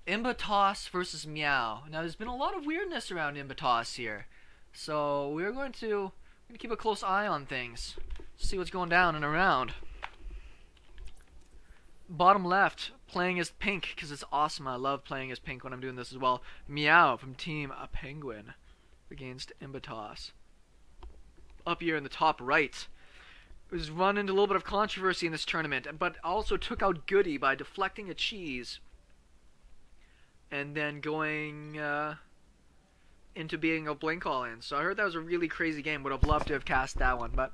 Imbatoss versus Meow. Now, there's been a lot of weirdness around Imbatoss here, so we're going to keep a close eye on things, see what's going down and around. Bottom left, playing as Pink because it's awesome. I love playing as Pink when I'm doing this as well. Meow from Team Penguin against imbatoss. Up here in the top right, was run into a little bit of controversy in this tournament, but also took out Goody by deflecting a cheese and then going into being a blink all in. So I heard that was a really crazy game. Would have loved to have cast that one, but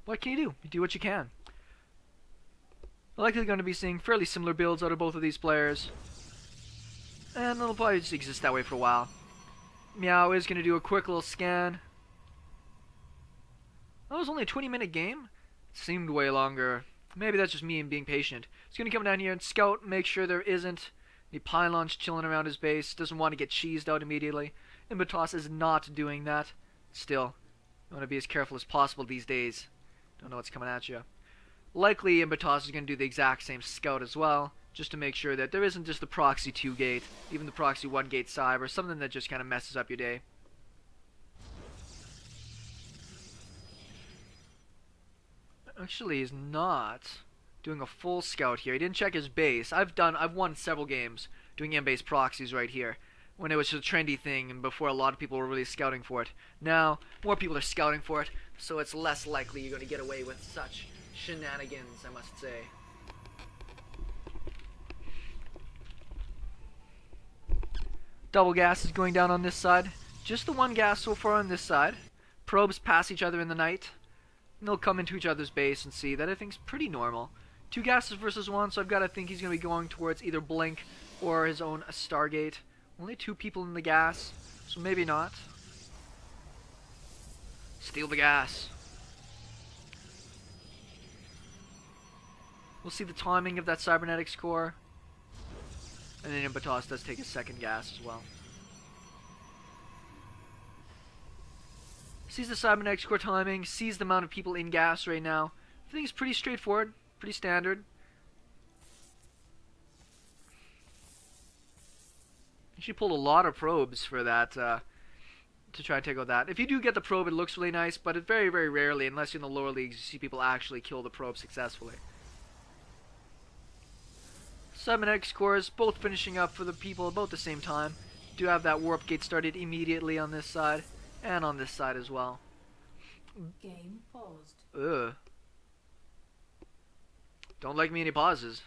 what can you do? You do what you can. Likely going to be seeing fairly similar builds out of both of these players, and it'll probably just exist that way for a while. Meow is going to do a quick little scan. That was only a 20-minute game. It seemed way longer. Maybe that's just me and being patient. He's going to come down here and scout, make sure there isn't any pylons chilling around his base. Doesn't want to get cheesed out immediately. imbatoss is not doing that. Still, you want to be as careful as possible these days. Don't know what's coming at you. Likely imbatoss is going to do the exact same scout as well, just to make sure that there isn't just the proxy 2 gate, even the proxy 1 gate side, or something that just kind of messes up your day. Actually, he's not doing a full scout here. He didn't check his base. I've won several games doing in-base proxies right here, when it was a trendy thing and before a lot of people were really scouting for it. Now, more people are scouting for it, so it's less likely you're going to get away with such shenanigans, I must say. Double gas is going down on this side. Just the one gas so far on this side. Probes pass each other in the night, and they'll come into each other's base and see that I think's pretty normal. 2 gases versus 1, so I've got to think he's going to be going towards either Blink or his own Stargate. Only 2 people in the gas, so maybe not. Steal the gas. We'll see the timing of that cybernetics core. And then imbatoss does take a second gas as well. Sees the cybernetics core timing, sees the amount of people in gas right now. I think it's pretty straightforward, pretty standard. She pulled a lot of probes for that, to try and take out that. If you do get the probe, it looks really nice, but it very, very rarely, unless you're in the lower leagues, you see people actually kill the probe successfully. Cybernetics cores both finishing up for the people about the same time. Do have that warp gate started immediately on this side, and on this side as well. Game paused. Ugh. Don't like me any pauses.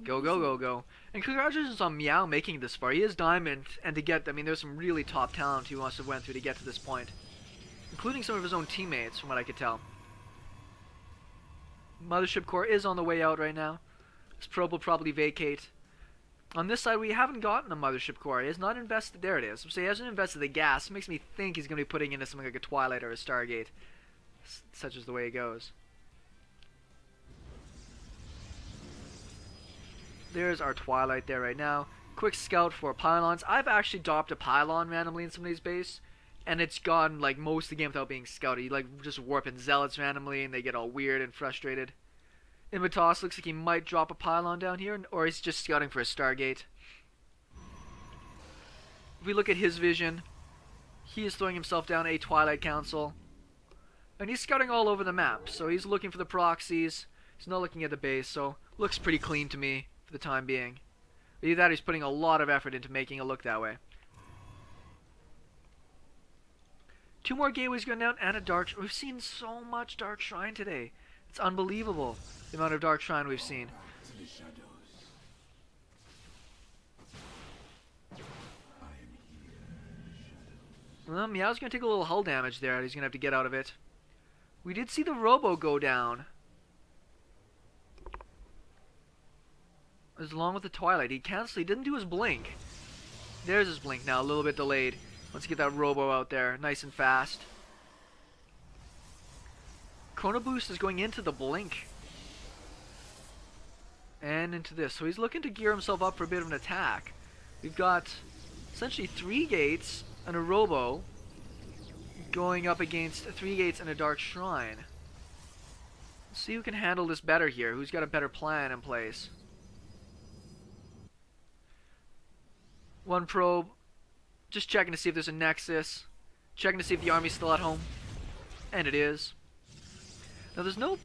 Go, go, go, go. And congratulations on Meow making this far. He is Diamond, and to get, I mean, there's some really top talent he must have went through to get to this point. Including some of his own teammates, from what I could tell. Mothership core is on the way out right now. This probe will probably vacate. On this side, we haven't gotten a mothership core. He has not invested. There it is. So he hasn't invested the gas. It makes me think he's going to be putting into something like a Twilight or a Stargate. Such is the way it goes. There's our Twilight there right now. Quick scout for pylons. I've actually dropped a pylon randomly in somebody's base, and it's gone like most of the game without being scouted. You like just warping zealots randomly, and they get all weird and frustrated. imbatoss looks like he might drop a pylon down here, or he's just scouting for a Stargate. If we look at his vision, he is throwing himself down a Twilight Council, and he's scouting all over the map. So he's looking for the proxies. He's not looking at the base, so looks pretty clean to me for the time being. Either that, or he's putting a lot of effort into making it look that way. 2 more gateways going down and a dark. We've seen so much Dark Shrine today. It's unbelievable the amount of Dark Shrine we've seen. Well, Meow's going to take a little hull damage there. He's going to have to get out of it. We did see the Robo go down. As long with the Twilight. He canceled. He didn't do his blink. There's his blink now. A little bit delayed. Let's get that Robo out there. Nice and fast. Chrono Boost is going into the blink. And into this. So he's looking to gear himself up for a bit of an attack. We've got essentially 3 gates and a Robo going up against 3 gates and a Dark Shrine. See who can handle this better here. Who's got a better plan in place? One probe. Just checking to see if there's a nexus. Checking to see if the army's still at home. And it is. Now there's no...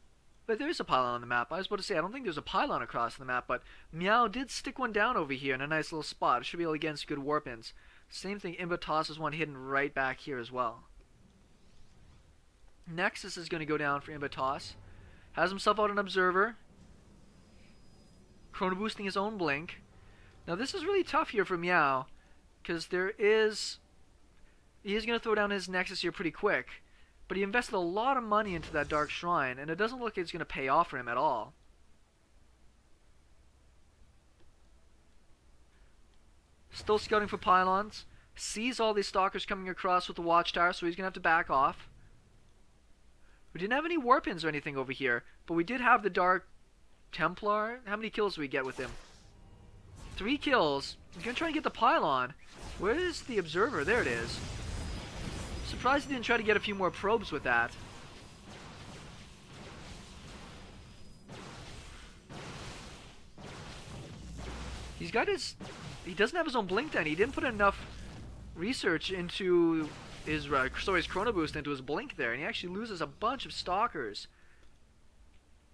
But there is a pylon on the map. I was about to say, I don't think there's a pylon across the map, but Meow did stick one down over here in a nice little spot. It should be able to get some good warp-ins. Same thing, imbatoss is one hidden right back here as well. Nexus is going to go down for imbatoss. Has himself out an observer. Chrono boosting his own blink. Now this is really tough here for Meow, because he is going to throw down his nexus here pretty quick. But he invested a lot of money into that Dark Shrine, and it doesn't look like it's going to pay off for him at all. Still scouting for pylons. Sees all these stalkers coming across with the watchtower, so he's going to have to back off. We didn't have any warp-ins or anything over here, but we did have the Dark Templar. How many kills do we get with him? 3 kills. He's going to try and get the pylon. Where is the observer? There it is. Surprised he didn't try to get a few more probes with that. He's got his... He doesn't have his own blink then. He didn't put enough research into his... his chrono boost into his blink there. And he actually loses a bunch of stalkers.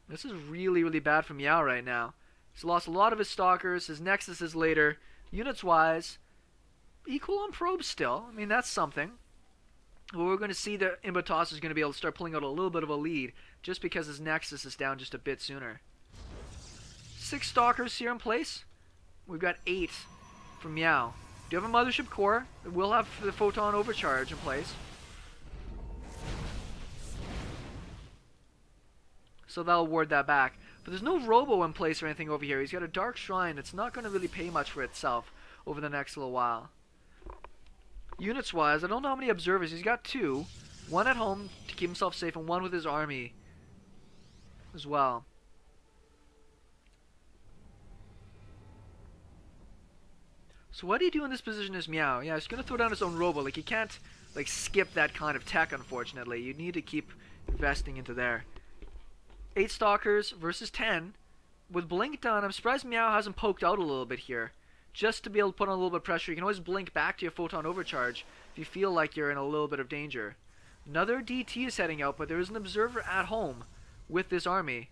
This is really, really bad for Meow right now. He's lost a lot of his stalkers. His nexus is later. Units-wise, equal on probes still. I mean, that's something. Well, we're going to see that imbatoss is going to be able to start pulling out a little bit of a lead just because his nexus is down just a bit sooner. 6 stalkers here in place. We've got 8 from Meow. Do you have a mothership core? We'll have the photon overcharge in place. So that'll ward that back. But there's no robo in place or anything over here. He's got a Dark Shrine that's not going to really pay much for itself over the next little while. Units-wise, I don't know how many observers. He's got 2. 1 at home to keep himself safe, and 1 with his army as well. So what do you do in this position as Meow? Yeah, he's going to throw down his own robo. Like, you can't, like, skip that kind of tech, unfortunately. You need to keep investing into there. 8 stalkers versus 10. With blink done, I'm surprised Meow hasn't poked out a little bit here. Just to be able to put on a little bit of pressure. You can always blink back to your photon overcharge if you feel like you're in a little bit of danger. Another DT is heading out, but there is an observer at home with this army.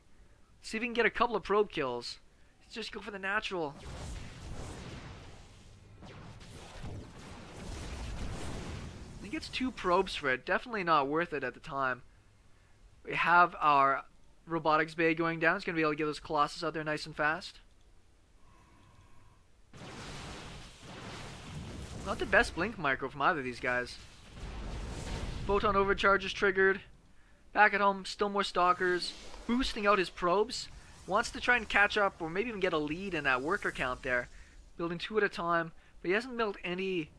See if we can get a couple of probe kills. Let's just go for the natural. He gets 2 probes for it. Definitely not worth it at the time. We have our robotics bay going down. It's going to be able to get those Colossus out there nice and fast. Not the best blink micro from either of these guys. Photon overcharge is triggered. Back at home, still more stalkers. Boosting out his probes. Wants to try and catch up or maybe even get a lead in that worker count there. Building 2 at a time. But he hasn't built any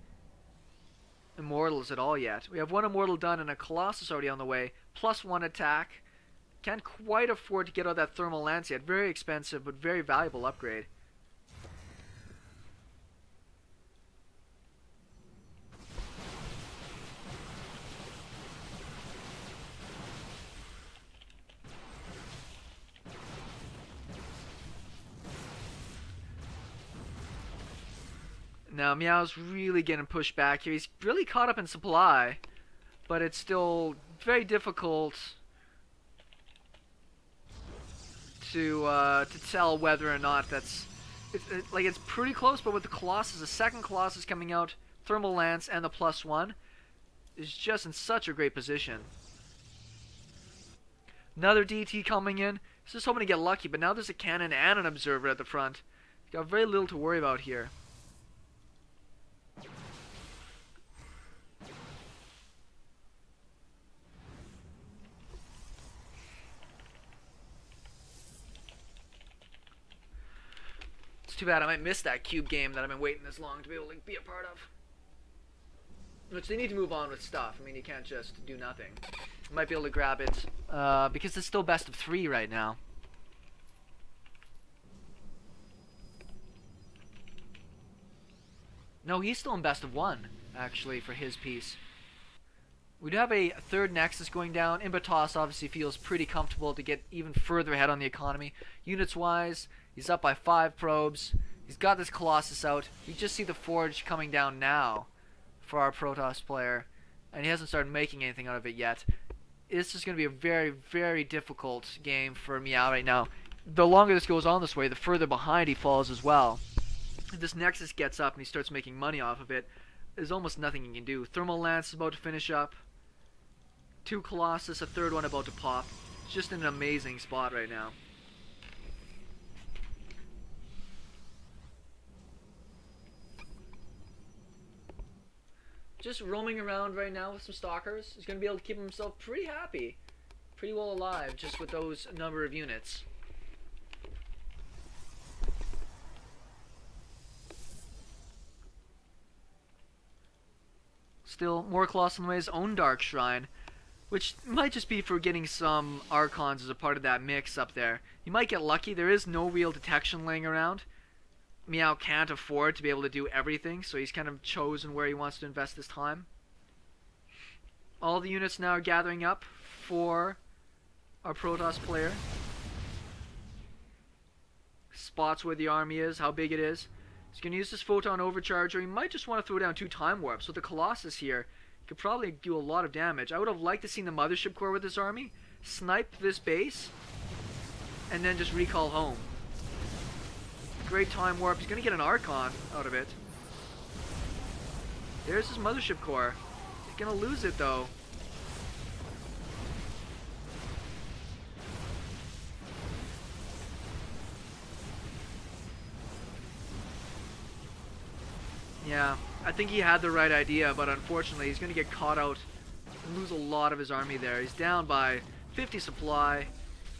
immortals at all yet. We have 1 immortal done and a Colossus already on the way. Plus 1 attack. Can't quite afford to get out that thermal lance yet. Very expensive but very valuable upgrade. Now Meow's really getting pushed back here. He's really caught up in supply, but it's still very difficult to tell whether or not that's like it's pretty close. But with the Colossus, the second Colossus coming out, thermal lance and the +1 is just in such a great position. Another DT coming in. He's just hoping to get lucky, but now there's a cannon and an observer at the front. He's got very little to worry about here. Too bad I might miss that cube game that I've been waiting this long to be able to be a part of. Which they need to move on with stuff. I mean, you can't just do nothing. I might be able to grab it because it's still best of 3 right now. No, he's still in best of 1 actually for his piece. We do have a third Nexus going down. imbatoss obviously feels pretty comfortable to get even further ahead on the economy. Units-wise, he's up by 5 probes. He's got this Colossus out. You just see the Forge coming down now for our Protoss player. And he hasn't started making anything out of it yet. It's just going to be a very, very difficult game for Meow right now. The longer this goes on this way, the further behind he falls as well. If this Nexus gets up and he starts making money off of it, there's almost nothing he can do. Thermal Lance is about to finish up. 2 Colossus, a third one about to pop. It's just in an amazing spot right now. Just roaming around right now with some stalkers. He's going to be able to keep himself pretty happy. Pretty well alive just with those number of units. Still, more Colossus on the way, his own Dark Shrine. Which might just be for getting some Archons as a part of that mix up there. He might get lucky. There is no real detection laying around. Meow can't afford to be able to do everything, so he's kind of chosen where he wants to invest his time. All the units now are gathering up for our Protoss player. Spots where the army is, how big it is. He's going to use this Photon Overcharger. He might just want to throw down 2 Time Warps. With the Colossus here, he could probably do a lot of damage. I would have liked to see the Mothership Core with this army. Snipe this base, and then just recall home. Great Time Warp. He's going to get an Archon out of it. There's his Mothership Core. He's going to lose it, though. Yeah, I think he had the right idea, but unfortunately he's going to get caught out and lose a lot of his army there. He's down by 50 supply.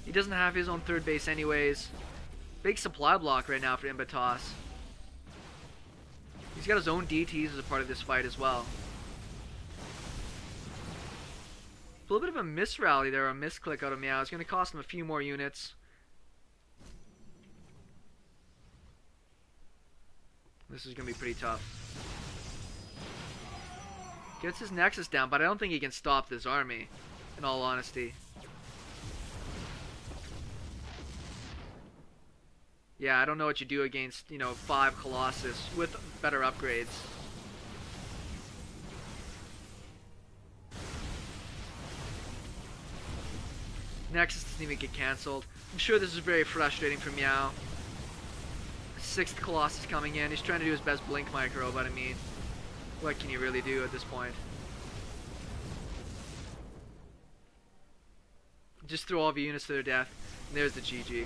He doesn't have his own third base anyways. Big supply block right now for imbatoss. He's got his own DTs as a part of this fight as well. A little bit of a misrally there, a misclick out of Meow. It's going to cost him a few more units. This is going to be pretty tough. Gets his Nexus down, but I don't think he can stop this army, in all honesty. Yeah, I don't know what you do against, 5 Colossus with better upgrades. Nexus doesn't even get cancelled. I'm sure this is very frustrating for Meow. 6th Colossus coming in. He's trying to do his best blink micro, but I mean, what can you really do at this point? Just throw all of your units to their death, and there's the GG.